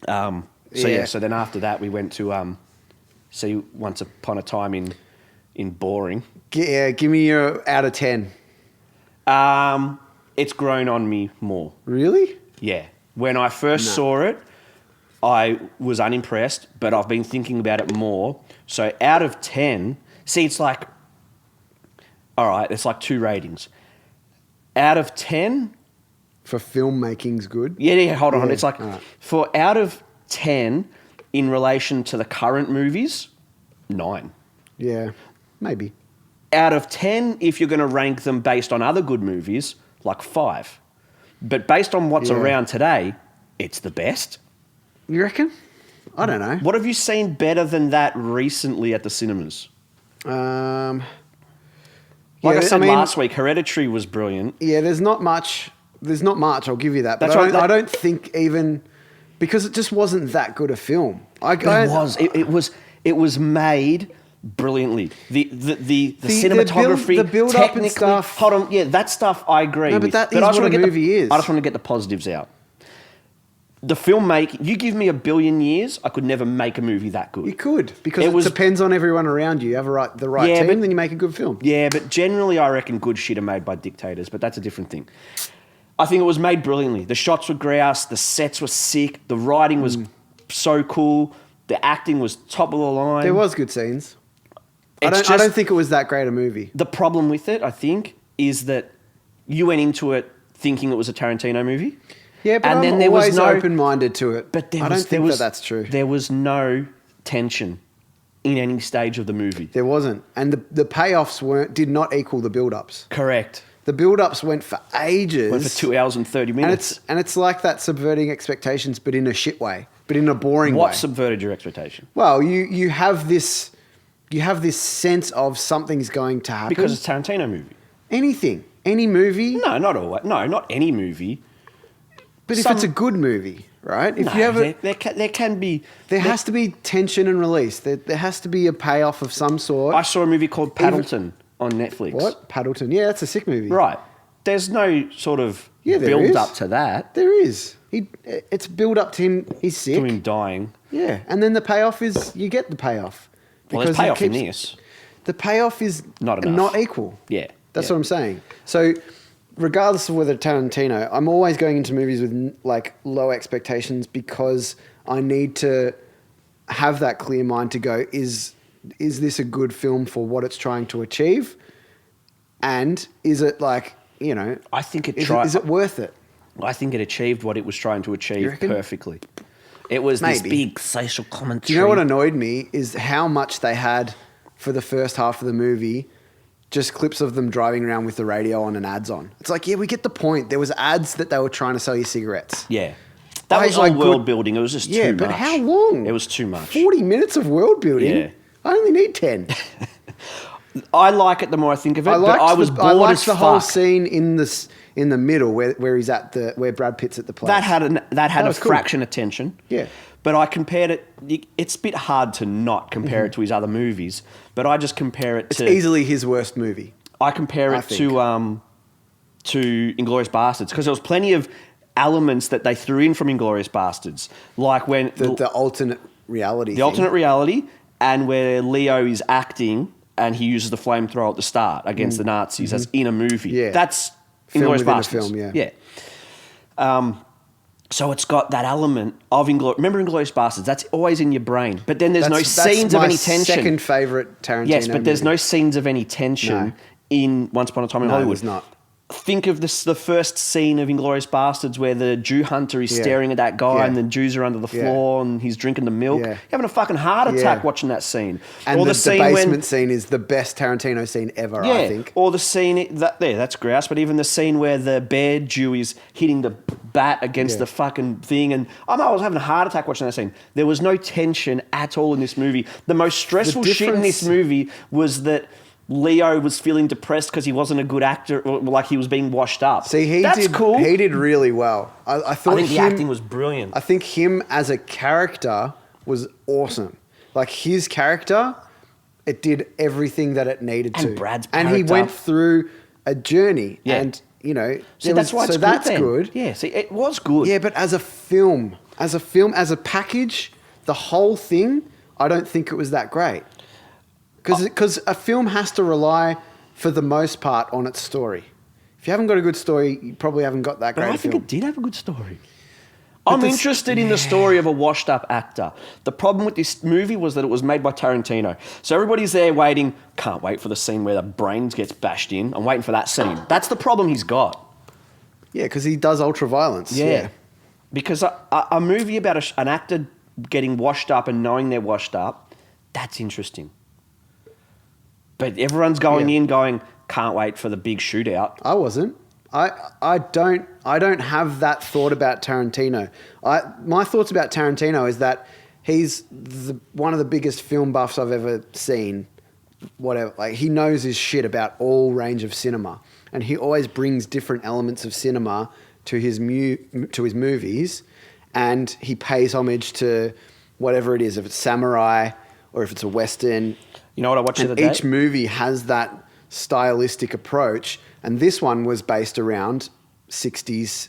So then after that we went to see Once Upon a Time in Boring. Yeah, give me your out of 10. It's grown on me more. Really? Yeah. When I first saw it, I was unimpressed, but I've been thinking about it more. So out of 10, see, it's like, all right, it's like 2 ratings. Out of 10... For filmmaking's good? Yeah, hold on. Yeah. It's like, for out of 10, in relation to the current movies, 9. Yeah, maybe. Out of 10, if you're going to rank them based on other good movies, like 5. But based on what's around today, it's the best. You reckon? I don't know. What have you seen better than that recently at the cinemas? Like I said last week, Hereditary was brilliant. Yeah, there's not much. I'll give you that. But I don't think even because it just wasn't that good a film. It was made brilliantly. The cinematography, the build up and stuff. Hold on, yeah, that stuff I agree. No, but with. that is what a movie is. I just want to get the positives out. The filmmaking, you give me 1 billion years, I could never make a movie that good. You could, because it depends on everyone around you. You have the right team, then you make a good film. Yeah, but generally I reckon good shit are made by dictators, but that's a different thing. I think it was made brilliantly. The shots were grouse, the sets were sick, the writing was so cool, the acting was top of the line. There was good scenes. I don't think it was that great a movie. The problem with it, I think, is that you went into it thinking it was a Tarantino movie. Yeah, but I'm always open-minded to it. But I don't think that's true. There was no tension in any stage of the movie. There wasn't. And the payoffs did not equal the build-ups. Correct. The build-ups went for ages. Went for 2 hours and 30 minutes. And it's like that subverting expectations, but in a shit way. But in a boring way. What subverted your expectation? Well, you have this sense of something's going to happen. Because it's a Tarantino movie. Anything. Any movie. No, not always. No, not any movie. But if it's a good movie, right? If you have there has to be tension and release. There has to be a payoff of some sort. I saw a movie called Paddleton on Netflix. What? Paddleton? Yeah, that's a sick movie. Right. There's no sort of build up to that. There is. It's build up to him. He's sick. To him dying. Yeah, and then the payoff is you get the payoff. Well, there's payoff in this. The payoff is not enough. Not equal. Yeah. That's what I'm saying. So, regardless of whether Tarantino, I'm always going into movies with like low expectations because I need to have that clear mind to go, is this a good film for what it's trying to achieve? And is it like, I think is it worth it? I think it achieved what it was trying to achieve perfectly. It was this big social commentary. Do you know what annoyed me is how much they had for the first half of the movie, just clips of them driving around with the radio on and ads on. It's like, yeah, we get the point. There was ads that they were trying to sell you cigarettes. Yeah. That was all world building. It was just too much. Yeah, but how long? It was too much. 40 minutes of world building? Yeah. I only need 10. I like it the more I think of it, but I was bored as fuck. I liked the whole scene in the middle where he's at where Brad Pitt's at the place. That had a fraction of tension. Yeah. But I compared it. It's a bit hard to not compare it to his other movies, but I just compare it to. It's easily his worst movie. I compare it to Inglourious Bastards because there was plenty of elements that they threw in from Inglourious Bastards, like when the alternate reality. The alternate reality, and where Leo is acting and he uses the flamethrower at the start against the Nazis as in a movie. Yeah. That's Inglourious Bastards. Yeah. So it's got that element of Remember Inglourious Bastards? That's always in your brain. But then there's no scenes of any tension. That's my second favourite Tarantino Yes, but there's no scenes of any tension in Once Upon a Time in Hollywood. No, there's not. Think of the first scene of Inglourious Bastards where the Jew hunter is staring at that guy and the Jews are under the floor and he's drinking the milk. You're having a fucking heart attack watching that scene. And or the basement scene is the best Tarantino scene ever, I think. Or the scene, that's grouse, but even the scene where the bear Jew is hitting the bat against the fucking thing. And I was having a heart attack watching that scene. There was no tension at all in this movie. The most stressful shit in this movie was that Leo was feeling depressed because he wasn't a good actor, or like he was being washed up. See, cool. He did really well. I think the acting was brilliant. I think him as a character was awesome. Like his character, it did everything that it needed to. And Brad's character. And he went through a journey. Yeah. And you know, So that's why it's so good. that's then. good. Yeah, see, it was good. Yeah, but as a as a package, the whole thing, I don't think it was that great. Because a film has to rely, for the most part, on its story. If you haven't got a good story, you probably haven't got that But great I a think film. it did have a good story. But I'm this- interested in the story of a washed-up actor. The problem with this movie was that it was made by Tarantino. So everybody's there waiting, can't wait for the scene where the brains gets bashed in. I'm waiting for that scene. That's the problem he's got. Yeah, because he does ultra-violence. Yeah. Because a movie about an actor getting washed up and knowing they're washed up, that's interesting. But everyone's going Yeah. in going, can't wait for the big shootout. I wasn't. I don't have that thought about Tarantino. My thoughts about Tarantino is that he's one of the biggest film buffs I've ever seen. Whatever, like he knows his shit about all range of cinema, and he always brings different elements of cinema to his movies, and he pays homage to whatever it is, if it's samurai or if it's a western. You know what I watched the And other day? each movie has that stylistic approach, and this one was based around 60s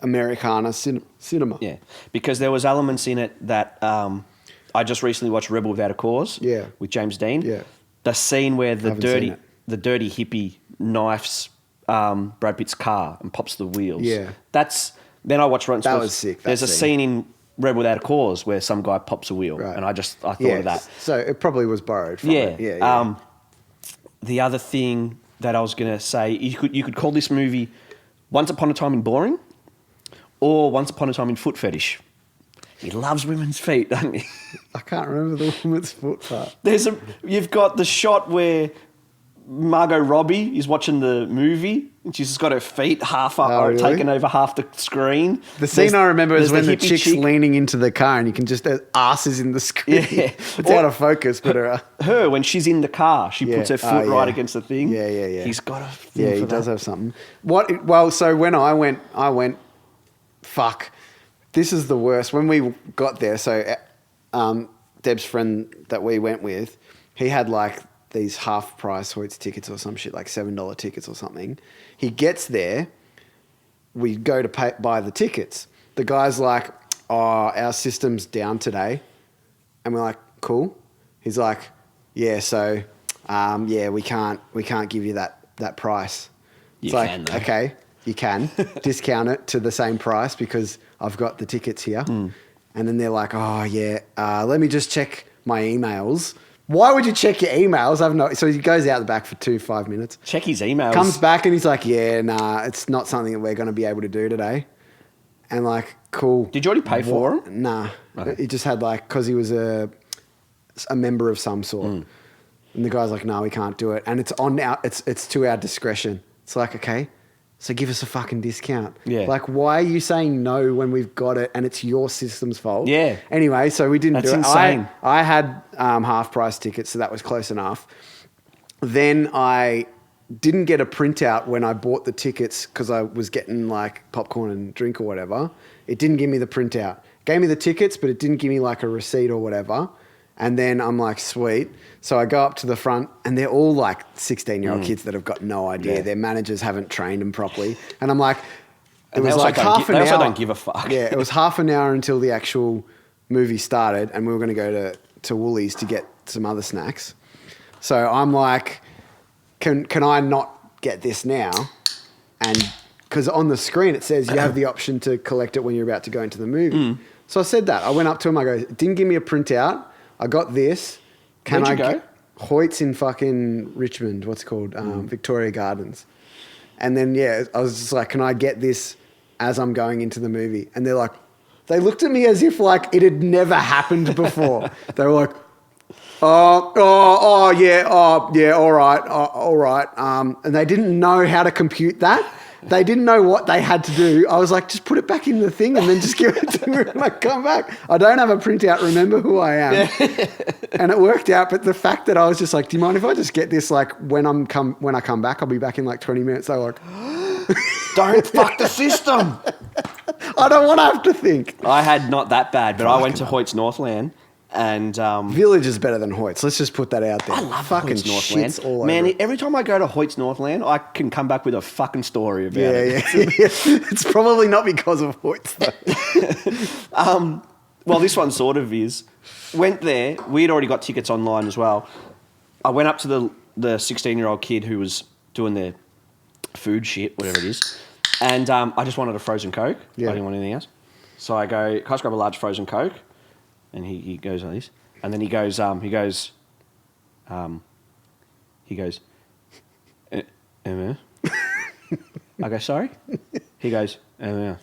Americana cinema. Yeah, because there was elements in it that I just recently watched Rebel Without a Cause. Yeah. With James Dean. Yeah. The scene where the Haven't seen dirty it. hippie knifes Brad Pitt's car and pops the wheels. Yeah. Then I watched That was sick, that There's a scene. scene in Rebel Without a Cause where some guy pops a wheel, Right. and I thought Yeah, of that. so it probably was borrowed from Yeah. it. Yeah. The other thing that I was going to say, you could call this movie Once Upon a Time in Boring or Once Upon a Time in Foot Fetish. He loves women's feet, doesn't he? I can't remember the woman's foot part. You've got the shot where Margot Robbie is watching the movie and she's just got her feet half up, Oh, or really? taking over half the screen. The scene I remember is when the hippie chick's chick- leaning into the car and you can just, her ass is in the screen. Yeah. It's out of focus, but her, when she's in the car, she Yeah. puts her Oh, foot right yeah. against the thing. Yeah. He's got a thing Yeah, for he that. does have something. Well, so when I went, fuck, this is the worst. When we got there, so Deb's friend that we went with, he had like these half price Hoyts tickets or some shit, like $7 tickets or something. He gets there, we go to buy the tickets. The guy's like, oh, our system's down today. And we're like, cool. He's like, yeah, so yeah, we can't give you that price. It's You like, can, though. okay, you can discount it to the same price because I've got the tickets here. Hmm. And then they're like, oh yeah, let me just check my emails. Why would you check your emails? So he goes out the back for 5 minutes. Check his emails. Comes back and he's like, yeah, nah, it's not something that we're going to be able to do today. And like, cool. Did you already pay for him? Nah. Okay. He just had like, because he was a member of some sort. Mm. And the guy's like, no, we can't do it. And it's to our discretion. It's like, okay, so give us a fucking discount. Yeah. Like, why are you saying no when we've got it and it's your system's fault? Yeah. Anyway, so we didn't That's do it. insane. I had half price tickets, so that was close enough. Then I didn't get a printout when I bought the tickets because I was getting like popcorn and drink or whatever. It didn't give me the printout. Gave me the tickets, but it didn't give me like a receipt or whatever. And then I'm like, sweet. So I go up to the front and they're all like 16-year-old kids that have got no idea. Yeah. Their managers haven't trained them properly. And I'm like, it And they was also like don't half gi- an they hour. also don't give a fuck. Yeah, it was half an hour until the actual movie started and we were going to go to Woolies to get some other snacks. So I'm like, can I not get this now? And because on the screen it says you have the option to collect it when you're about to go into the movie. So I said that. I went up to him. I go, it didn't give me a printout. I got this. Can Where'd you I go? Hoyt's in fucking Richmond. What's it called? Victoria Gardens. And then, yeah, I was just like, can I get this as I'm going into the movie? And they're like, they looked at me as if like it had never happened before. They were like, yeah, all right. And they didn't know how to compute that. They didn't know what they had to do. I was like, just put it back in the thing and then just give it to me when I come back. I don't have a printout. Remember who I am. And it worked out. But the fact that I was just like, do you mind if I just get this? Like when I come back, I'll be back in like 20 minutes. They were like, Don't fuck the system. I don't want to have to think. I had not that bad, but I went to Hoyt's Northland And Village is better than Hoyts. Let's just put that out there. I love fucking Hoyts Northland. shits all over Man, it. every time I go to Hoyts Northland, I can come back with a fucking story about it. Yeah. It's probably not because of Hoyts, though. Well, this one sort of is. Went there. We'd already got tickets online as well. I went up to the 16-year-old kid who was doing their food shit, whatever it is, and I just wanted a frozen Coke. Yeah. I didn't want anything else. So I go, can I just grab a large frozen Coke? And he goes like this. And then he goes, I go, sorry? He goes, I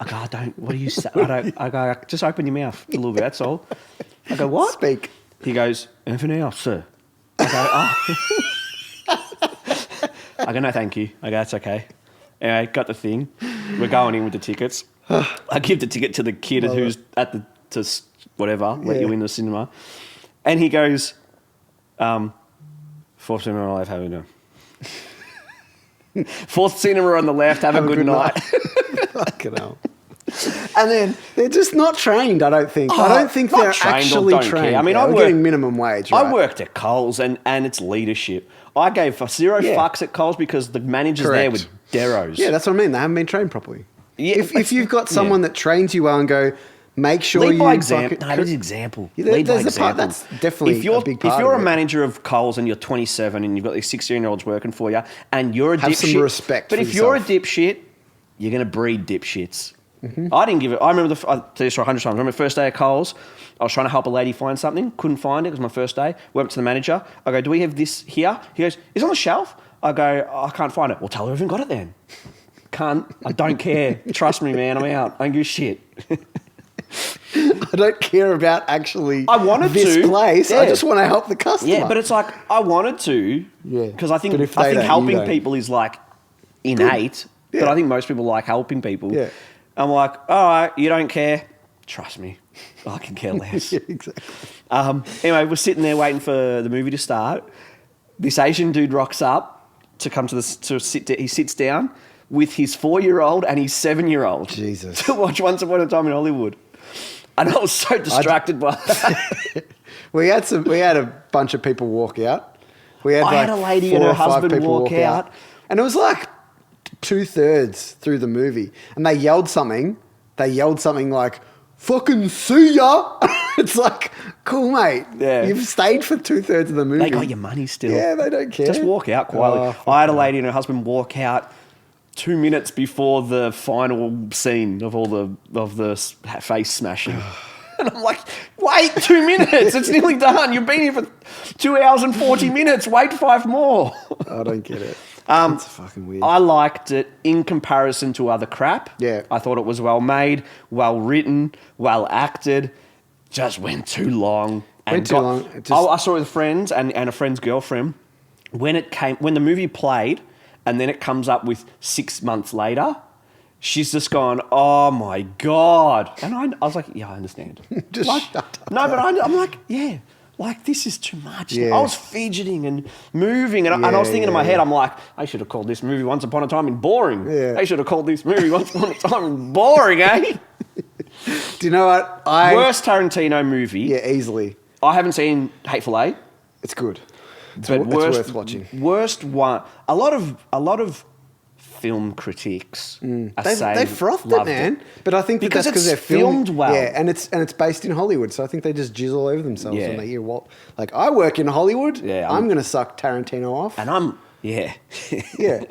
go, what do you say? I go, just open your mouth a little bit, that's all. I go, what? Speak. He goes, anything else, sir? I go, I go, no, thank you. I go, that's okay. Anyway, got the thing. We're going in with the tickets. I give the ticket to the kid who's at the, let you in the cinema. And he goes, fourth cinema I've having a... Fourth cinema on the left, have a good night. Fucking hell. And then they're just not trained, I don't think. I don't think not they're trained or actually don't trained. care. I mean, Yeah, I we're work- getting minimum wage, right? I worked at Coles and it's leadership. I gave zero fucks at Coles because the managers there were Correct. deros. Yeah, that's what I mean. They haven't been trained properly. Yeah, if you've got someone that trains you well and go, make sure Lead you... by example. fucking- No, there's Example. Yeah, Lead by there's a part- example. that's definitely if you're, a big part If you're of a it. manager of Coles and you're 27 and you've got these 16-year-olds working for you and you're a Have dipshit... some respect But for if you're a yourself. dipshit, you're going to breed dipshits. Mm-hmm. I didn't give it... I remember... I tell this for 100 times. I remember the first day at Coles, I was trying to help a lady find something. Couldn't find it. It was my first day. Went up to the manager. I go, do we have this here? He goes, it's on the shelf. I go, I can't find it. Well, tell her I haven't got it then. Can't. I don't care. Trust me, man. I'm out. I don't give a shit. I don't care about actually I wanted this to. place. Yeah. I just want to help the customer. Yeah, but it's like I wanted to. Yeah. Because I think But if they don't, you helping don't. people is like innate. Yeah. But I think most people like helping people. Yeah. I'm like, all right, you don't care. Trust me, I can care less. Yeah, exactly. Anyway, we're sitting there waiting for the movie to start. This Asian dude rocks up to come to sit. He sits down with his 4-year-old and his 7-year-old. Jesus. To watch Once Upon a Time in Hollywood. And I was so distracted by that. We had a bunch of people walk out. We had I had a lady and 4 her or 5 husband people walk out. and it was like 2/3 through the movie, and they yelled something. They yelled something like "fucking see ya." It's like, cool, mate. Yeah. You've stayed for 2/3 of the movie. They got your money still. Yeah, they don't care. Just walk out quietly. Oh, fuck I had a lady and her husband walk out 2 minutes before the final scene of the face smashing. And I'm like, wait 2 minutes. It's nearly done. You've been here for 2 hours and 40 minutes. Wait 5 more. I don't get it. It's fucking weird. I liked it in comparison to other crap. Yeah. I thought it was well made, well written, well acted. Just went too long. Went too long. It just- I saw it with friends and a friend's girlfriend. When the movie played and then it comes up with 6 months later, she's just gone, oh my God. And I was like, yeah, I understand. Just like, shut up. No, but I'm like, yeah. Like, this is too much. Yeah. I was fidgeting and moving, and I was thinking in my head, I'm like, I should have called this movie Once Upon a Time in Boring. Yeah. They should have called this movie Once Upon a Time in Boring, eh? Do you know what? Worst Tarantino movie. Yeah, easily. I haven't seen Hateful Eight, It's good. It's but worth watching. Worst one. A lot of film critics are saying They frothed it, loved man. But I think Because that's because it's they're filmed well. Yeah, and it's based in Hollywood, so I think they just jizz all over themselves Yeah. when they hear Walt. Like, I work in Hollywood. Yeah, I'm going to suck Tarantino off. And I'm, yeah. Yeah.